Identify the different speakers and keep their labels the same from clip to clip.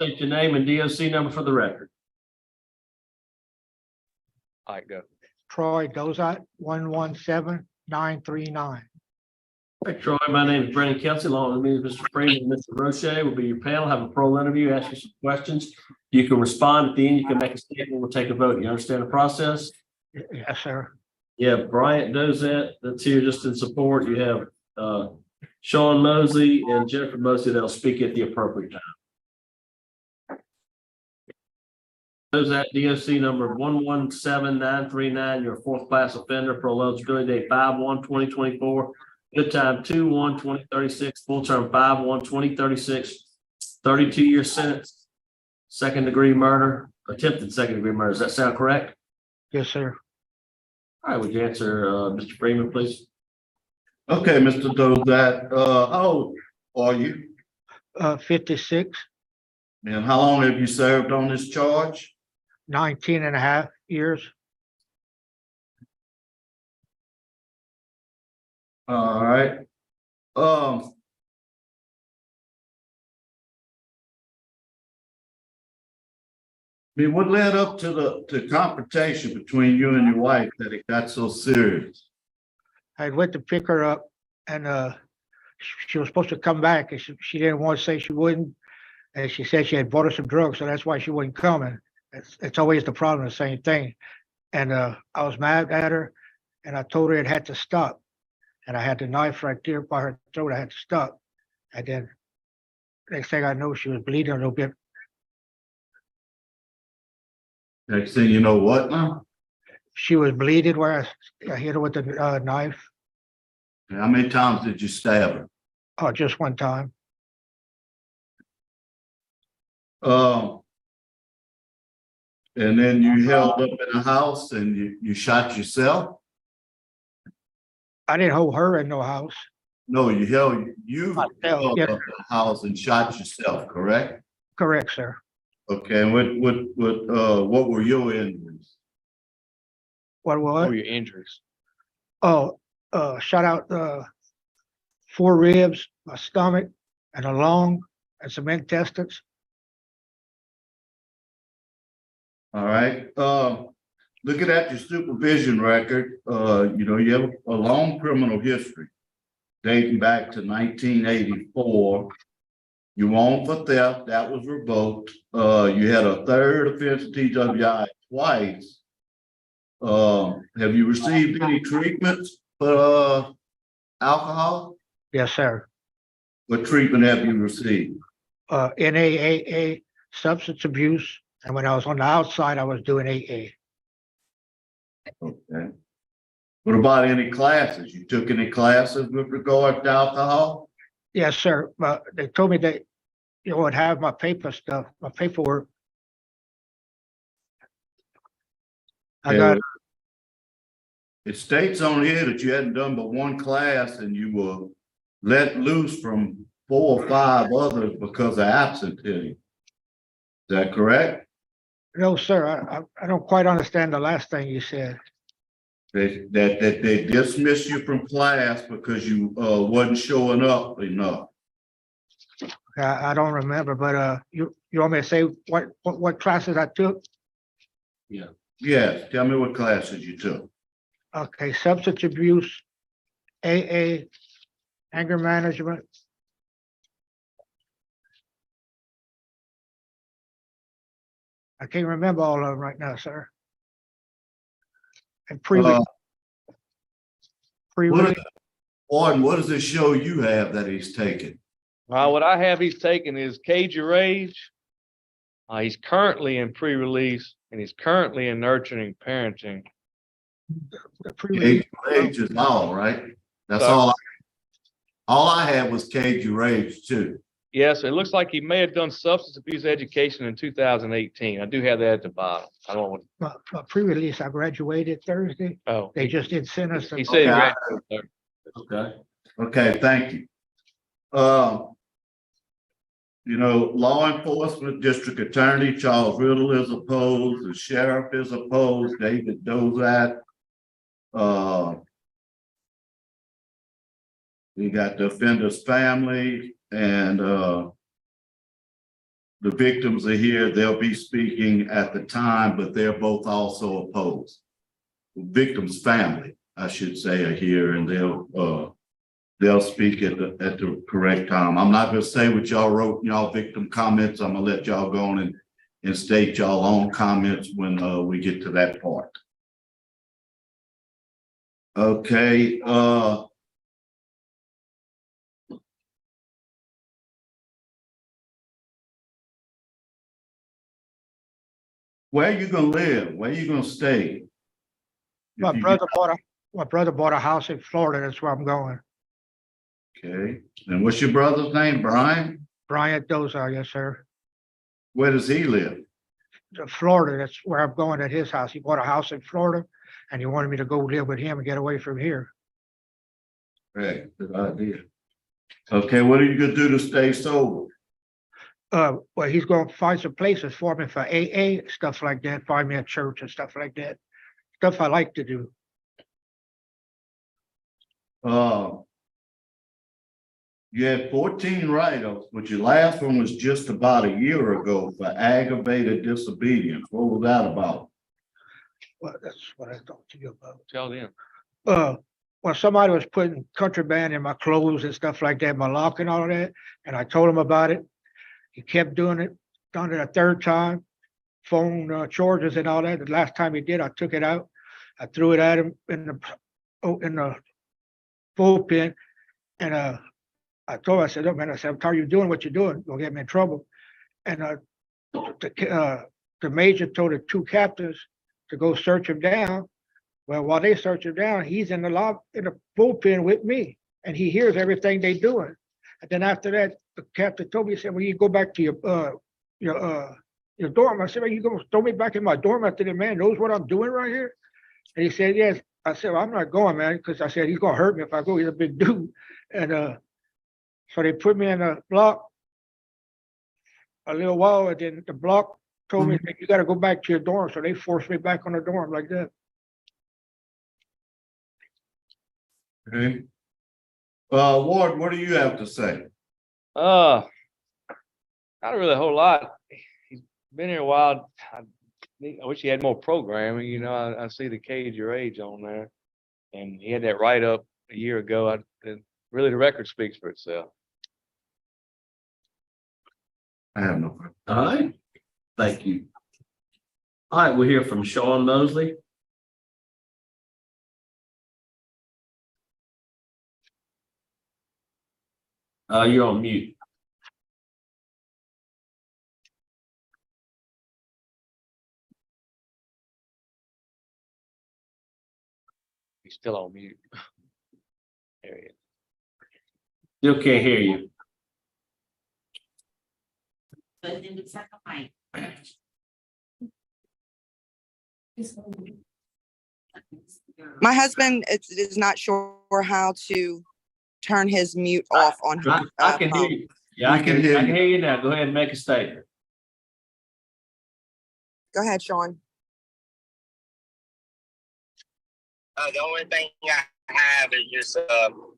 Speaker 1: State your name and DOC number for the record.
Speaker 2: All right, go.
Speaker 3: Troy Dauzat 117939.
Speaker 1: Hey, Troy, my name is Brandon Kelsey, along with me, Mr. Freeman and Mr. Roche will be your panel, have a parole interview, ask you some questions. You can respond at the end, you can make a statement, we'll take a vote. You understand the process?
Speaker 3: Yes, sir.
Speaker 1: You have Bryant Dauzat that's here just in support. You have Sean Mosley and Jennifer Mosley that'll speak at the appropriate time. Dauzat DOC number 117939, you're a fourth class offender, parole eligibility date 5/1/2024. Good time 2/1/2036, full term 5/1/2036, 32-year sentence, second degree murder, attempted second degree murder. Does that sound correct?
Speaker 3: Yes, sir.
Speaker 1: All right, would you answer, Mr. Freeman, please?
Speaker 4: Okay, Mr. Dauzat, how old are you?
Speaker 3: 56,
Speaker 4: And how long have you served on this charge?
Speaker 3: 19 and a half years.
Speaker 4: All right. I mean, what led up to the confrontation between you and your wife that it got so serious?
Speaker 3: I went to pick her up and she was supposed to come back and she didn't want to say she wouldn't. And she said she had bought her some drugs, so that's why she wasn't coming. It's always the problem, the same thing. And I was mad at her and I told her it had to stop. And I had the knife right there by her throat. I had to stop. And then next thing I know, she was bleeding a little bit.
Speaker 4: Next thing you know what now?
Speaker 3: She was bleeding where I hit her with the knife.
Speaker 4: How many times did you stab her?
Speaker 3: Oh, just one time.
Speaker 4: And then you held up in the house and you shot yourself?
Speaker 3: I didn't hold her in no house.
Speaker 4: No, you held
Speaker 3: Myself,
Speaker 4: held
Speaker 3: yes.
Speaker 4: up in the house and shot yourself, correct?
Speaker 3: Correct, sir.
Speaker 4: Okay, and what were your injuries?
Speaker 3: What
Speaker 2: What
Speaker 3: was?
Speaker 2: were your injuries?
Speaker 3: Oh, shot out 4 ribs, my stomach, and a lung, and some intestines.
Speaker 4: All right, looking at your supervision record, you have a long criminal history dating back to 1984. You were on for theft, that was revoked. You had a third offense TWI twice. Have you received any treatments for alcohol?
Speaker 3: Yes, sir.
Speaker 4: What treatment have you received?
Speaker 3: NAAA, substance abuse, and when I was on the outside, I was doing AA.
Speaker 4: Okay. What about any classes? You took any classes with regard to alcohol?
Speaker 3: Yes, sir. But they told me that you would have my paper stuff, my paperwork. I got
Speaker 4: It states on here that you hadn't done but one class and you were let loose from 4 or 5 others because of absenteeism. Is that correct?
Speaker 3: no, sir. I don't quite understand the last thing you said.
Speaker 4: That they dismissed you from class because you wasn't showing up enough.
Speaker 3: I don't remember, but you want me to say what classes I took?
Speaker 4: Yes, tell me what classes you took.
Speaker 3: Okay, substance abuse, AA, anger management. I can't remember all of them right now, sir. And
Speaker 4: What
Speaker 3: pre-release,
Speaker 4: Warden, what does it show you have that he's taken?
Speaker 2: What I have he's taken is Cage Your Rage. He's currently in pre-release and he's currently in nurturing parenting.
Speaker 3: the pre-release.
Speaker 4: Cage is all, right? That's
Speaker 2: Sorry.
Speaker 4: all I had was cage your rage too.
Speaker 2: Yes, it looks like he may have done substance abuse education in 2018. I do have that at the bottom. I don't want,
Speaker 3: My pre-release, I graduated Thursday.
Speaker 2: oh,
Speaker 3: They just didn't send us.
Speaker 2: he said, he
Speaker 4: Okay.
Speaker 2: graduated.
Speaker 1: Okay.
Speaker 4: Okay, thank you. Law enforcement district attorney Charles Riddle is opposed, the sheriff is opposed, David Dauzat. We got the offender's family and the victims are here. They'll be speaking at the time, but they're both also opposed. Victims' family, I should say, are here, and they'll speak at the correct time. I'm not gonna say what y'all wrote, y'all victim comments. I'm gonna let y'all go on and state y'all own comments when we get to that part. Okay, where you gonna live? Where you gonna stay?
Speaker 3: My brother bought a house in Florida. That's where I'm going.
Speaker 4: Okay, and what's your brother's name? Brian?
Speaker 3: Bryant Dauzat, yes, sir.
Speaker 4: Where does he live?
Speaker 3: Florida, that's where I'm going at his house. He bought a house in Florida and he wanted me to go live with him and get away from here.
Speaker 4: Right, good idea. Okay, what are you gonna do to stay sober?
Speaker 3: Well, he's going to find some places for me for AA, stuff like that, find me a church and stuff like that. Stuff I like to do.
Speaker 4: You had 14 write-ups, but your last one was just about a year ago for aggravated disobedience. What was that about?
Speaker 3: Well, that's what I talked to you about.
Speaker 2: Tell them.
Speaker 3: Well, somebody was putting contraband in my clothes and stuff like that, my lock and all of that, and I told him about it. He kept doing it, done it a third time, phone charges and all that. The last time he did, I took it out. I threw it at him in the bullpen, and I told him, I said, look, man, I said, I'm tired of you doing what you're doing. You'll get me in trouble. And the major told the two captains to go search him down. Well, while they search him down, he's in the bullpen with me, and he hears everything they doing. And then after that, the captain told me, he said, well, you go back to your dorm. I said, well, you gonna throw me back in my dorm after the man knows what I'm doing right here? And he said, yes. I said, well, I'm not going, man, because I said, he's gonna hurt me if I go. He's a big dude. And so they put me in a block a little while, and then the block told me, you got to go back to your dorm. So they forced me back on the dorm like that.
Speaker 4: Okay. Ward, what do you have to say?
Speaker 2: Not really a whole lot. He's been here a while. I wish he had more programming. You know, I see the Cage Your Age on there, and he had that write up a year ago. Really, the record speaks for itself.
Speaker 4: I have no problem.
Speaker 1: All right, thank you. All right, we'll hear from Sean Mosley. You're on mute.
Speaker 2: He's still on mute. There he is.
Speaker 1: Still can't hear you.
Speaker 5: My husband is not sure how to turn his mute off on his
Speaker 1: I can hear
Speaker 5: phone.
Speaker 1: you. Yeah, I can hear you now. Go ahead and make a statement.
Speaker 5: Go ahead, Sean.
Speaker 6: The only thing I have is just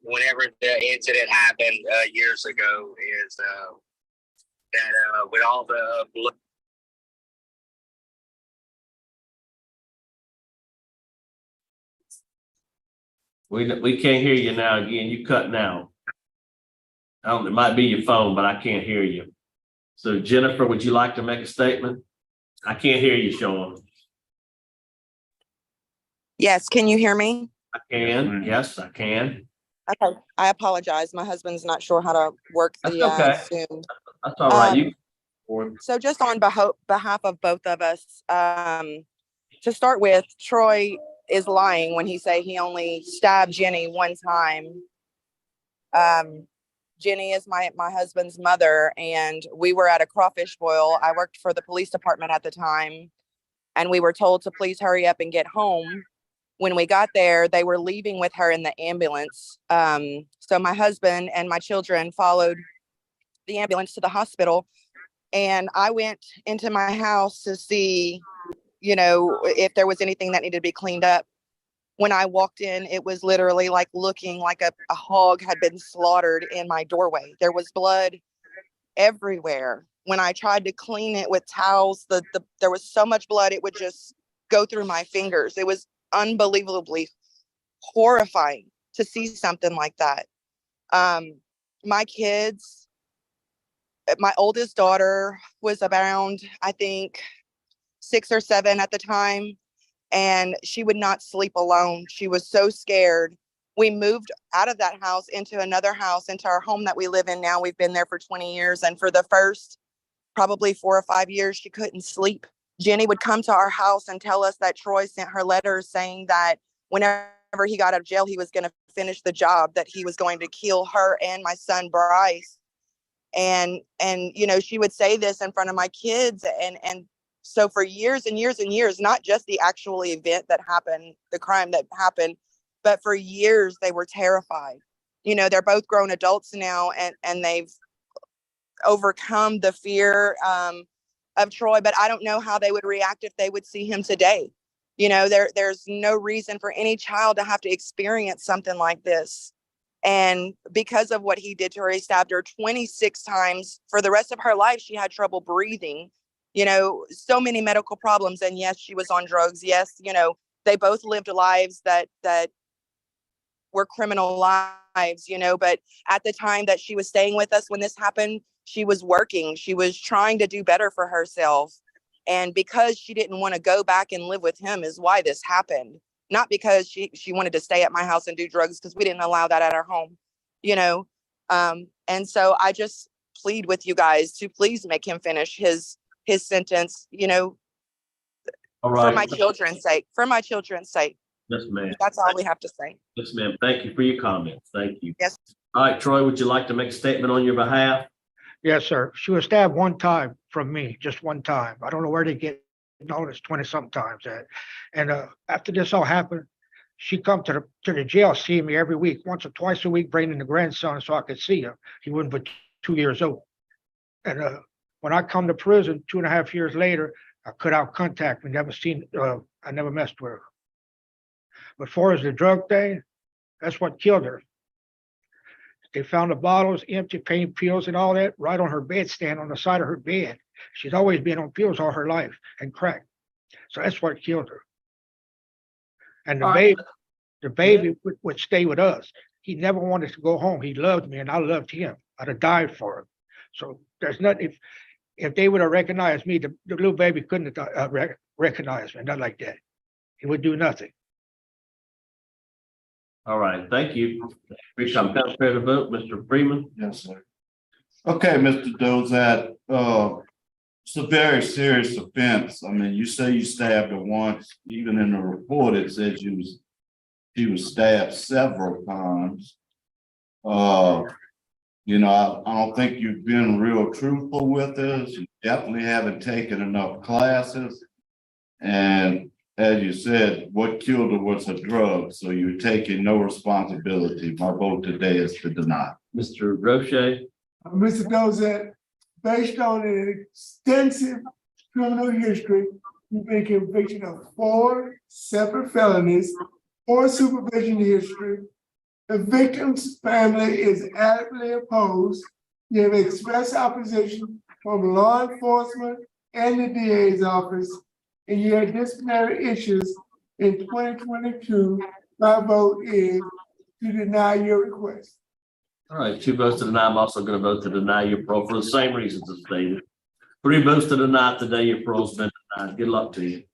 Speaker 6: whenever the incident happened years ago is that with all the blood.
Speaker 1: We can't hear you now again. You cutting out. It might be your phone, but I can't hear you. So Jennifer, would you like to make a statement? I can't hear you, Sean.
Speaker 5: Yes, can you hear me?
Speaker 1: I can. Yes, I can.
Speaker 5: Okay, I apologize. My husband's not sure how to work the
Speaker 1: That's okay.
Speaker 5: Zoom.
Speaker 1: That's all right.
Speaker 5: So just on behalf of both of us, to start with, Troy is lying when he say he only stabbed Jenny one time. Jenny is my husband's mother, and we were at a crawfish boil. I worked for the police department at the time, and we were told to please hurry up and get home. When we got there, they were leaving with her in the ambulance. So my husband and my children followed the ambulance to the hospital, and I went into my house to see, you know, if there was anything that needed to be cleaned up. When I walked in, it was literally like looking like a hog had been slaughtered in my doorway. There was blood everywhere. when I tried to clean it with towels, there was so much blood, it would just go through my fingers. It was unbelievably horrifying to see something like that. My kids, my oldest daughter was around, I think, 6 or 7 at the time, and she would not sleep alone. She was so scared. We moved out of that house into another house, into our home that we live in now. We've been there for 20 years. And for the first probably 4 or 5 years, she couldn't sleep. Jenny would come to our house and tell us that Troy sent her letters saying that whenever he got out of jail, he was going to finish the job, that he was going to kill her and my son, Bryce. And, you know, she would say this in front of my kids. And so for years and years and years, not just the actual event that happened, the crime that happened, but for years they were terrified. You know, they're both grown adults now, and they've overcome the fear of Troy, but I don't know how they would react if they would see him today. You know, there's no reason for any child to have to experience something like this. And because of what he did to her, he stabbed her 26 times. For the rest of her life, she had trouble breathing, you know, so many medical problems. And yes, she was on drugs. Yes, you know, they both lived lives that were criminal lives, you know, but at the time that she was staying with us when this happened, she was working. She was trying to do better for herself. And because she didn't want to go back and live with him is why this happened. Not because she wanted to stay at my house and do drugs, because we didn't allow that at our home, you know. And so I just plead with you guys to please make him finish his sentence, you know,
Speaker 1: All right.
Speaker 5: for my children's sake,
Speaker 1: Yes, ma'am.
Speaker 5: That's all we have to say.
Speaker 1: Yes, ma'am. Thank you for your comments. Thank you.
Speaker 5: Yes.
Speaker 1: All right, Troy, would you like to make a statement on your behalf?
Speaker 3: Yes, sir. She was stabbed one time from me, just one time. I don't know where they get noticed 20-something times at. And after this all happened, she come to the jail, see me every week, once or twice a week, bringing the grandson so I could see him. He wasn't but 2 years old. And when I come to prison 2.5 years later, I cut out contact. We never seen, I never messed with her. But far as the drug thing, that's what killed her. They found the bottles, empty pain pills and all that right on her bedstand on the side of her bed. She's always been on pills all her life and crack. So that's what killed her. And the baby would stay with us. He never wanted to go home. He loved me and I loved him. I'd have died for him. So there's nothing, if they would have recognized me, the little baby couldn't have recognized me, not like that. He would do nothing.
Speaker 1: All right, thank you. I'm prepared to vote, Mr. Freeman.
Speaker 4: Yes, sir. Okay, Mr. Dauzat, it's a very serious offense. I mean, you say you stabbed her once. Even in the report, it says she was stabbed several times. You know, I don't think you've been real truthful with us. You definitely haven't taken enough classes. And as you said, what killed her was a drug. So you're taking no responsibility. My vote today is to deny.
Speaker 1: Mr. Roche.
Speaker 7: Mr. Dauzat, based on an extensive criminal history, you've been convicted of 4 separate felonies, 4 supervision history. The victim's family is adequately opposed. You have expressed opposition from law enforcement and the DA's office, and you had disciplinary issues in 2022. My vote is to deny your request.
Speaker 1: All right, 2 votes to deny. I'm also going to vote to deny your parole for the same reasons as stated. 3 votes to deny today. Your parole's been denied. Good luck to you.